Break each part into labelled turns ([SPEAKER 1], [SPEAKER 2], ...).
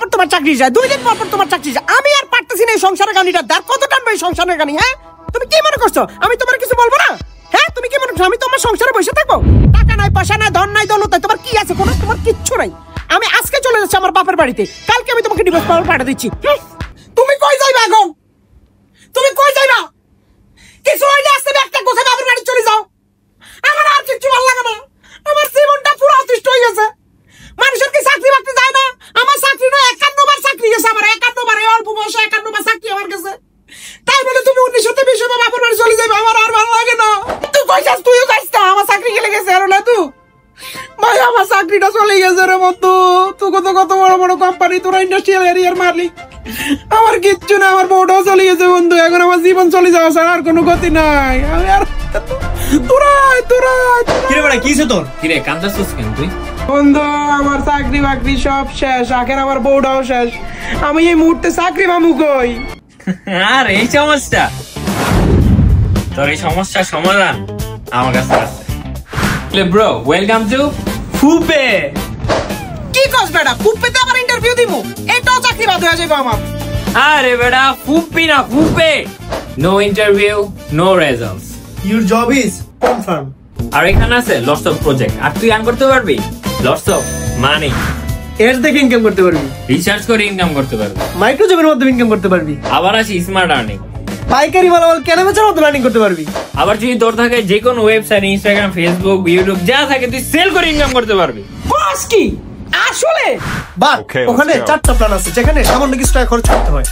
[SPEAKER 1] পর তোমার চাকরি যায়, 2 দিন পর তোমার চাকরি যায়। আমি আর পারতেছি না এই সংসারের গানিটা। আর কত টানবে এই সংসারের গানি? হ্যাঁ, তুমি কি মনে করছো আমি তোমার কিছু বলবো না? হ্যাঁ, তুমি কি মনে করছো আমি তোমার সংসারে বসে থাকবো? টাকা নাই, পয়সা নাই, ধন নাই, দৌলত নাই, তোমার কি আছে? কোনো তোমার কিচ্ছু নাই। আমি আজকে চলে যাচ্ছি আমার বাপের বাড়িতে, কালকে আমি তোমাকে ডিভোর্স পেপার পাঠিয়ে দিচ্ছি। তুমি কই যাইবা এখন? তুমি কই যাইবা? কিছু হইলে আসতে একটা গোছা বাপের বাড়ি চলে যাও। আমার আর কিছু ভালো লাগে না, আমার জীবনটা পুরো অতিষ্ঠ হয়ে গেছে। মানুষের কি চাকরি বাকরি যায় না? আমার চাকরি না 51 বার চাকরি গেছে, আমার 51 বার, অল্প বয়সে 51 বার চাকরি আমার গেছে। তাই বলে তুমি 1920 বাপের বাড়ি চলে যাবে? আমার আর ভালো লাগে না। তুই কই যাস? তুইও যাস না, আমার চাকরি গেলে গেছে। আর না তুই ভাই, আমার চাকরিটা চলে গেছে রে বন্ধু। তুই কত বড় বড় কোম্পানি, তোরা ইন্ডাস্ট্রিয়াল এরিয়ার মালিক, আমার কিচ্ছু না। আমার বউটাও চলে গেছে বন্ধু, এখন আমার জীবন চলে যাওয়া ছাড়া আর কোনো গতি নাই। আমি আর
[SPEAKER 2] কিরে বড়া কিছে তোর? কিরে কান্দাছস কেন তুই?
[SPEAKER 1] বন্ধু, আমার চাকরি বাকরি সব শেষ, আখের আমার বউটাও শেষ। আমি এই মুহূর্তে চাকরি মামু কই?
[SPEAKER 2] আর এই সমস্যা, তোর এই সমস্যার সমাধান আমার কাছে আছে। ব্রো, ওয়েলকাম টু ফুপে।
[SPEAKER 1] কি কস বেটা? ফুপেতে আমার ইন্টারভিউ দিমু, এটাও চাকরি বাদ হয়ে যাবে আমার।
[SPEAKER 2] আরে বেটা, ফুপি না ফুপে। No interview, no results,
[SPEAKER 3] Your job is confirmed.
[SPEAKER 2] আর এখানে আছে লটস অফ প্রজেক্ট। আর তুই আর্ন করতে পারবি লটস অফ মানি।
[SPEAKER 3] এর থেকে ইনকাম করতে পারবি,
[SPEAKER 2] রিসার্চ করে ইনকাম করতে পারবি,
[SPEAKER 3] মাইক্রো জবের মাধ্যমে ইনকাম করতে পারবি,
[SPEAKER 2] আবার আসি স্মার্ট আর্নিং,
[SPEAKER 3] পাইকারি মালামাল কেনা বেচার মাধ্যমে আর্নিং করতে পারবি।
[SPEAKER 2] আবার যদি তোর থাকে যে কোনো ওয়েবসাইট, ইনস্টাগ্রাম, ফেসবুক, ইউটিউব যা থাকে তুই সেল করে ইনকাম করতে পারবি।
[SPEAKER 1] বস কি আসলে?
[SPEAKER 3] বাট ওখানে 4টা প্ল্যান আছে যেখানে সামান্য কিছু টাকা খরচ করতে হয়।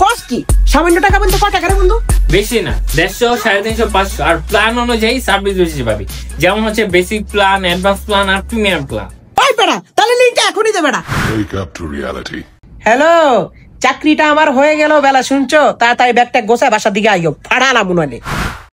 [SPEAKER 1] বস কি সামান্য টাকা বন্ধু? কত টাকা রে বন্ধু?
[SPEAKER 2] বেশি না, 150, 350, 500। আর প্ল্যান অনুযায়ী সার্ভিস বেশি পাবি, যেমন হচ্ছে বেসিক প্ল্যান, অ্যাডভান্স প্ল্যান আর প্রিমিয়াম প্ল্যান।
[SPEAKER 1] ওই বেটা, তাহলে লিংকটা এখনই দে বেটা।
[SPEAKER 4] Wake up to reality.
[SPEAKER 1] Hello, চাকরিটা আমার হয়ে গেল বেলা, শুনছো? তাড়াতাড়ি ব্যাগটা গোছায় বাসার দিকে আইও, ফাড়ালাম মনে হয়।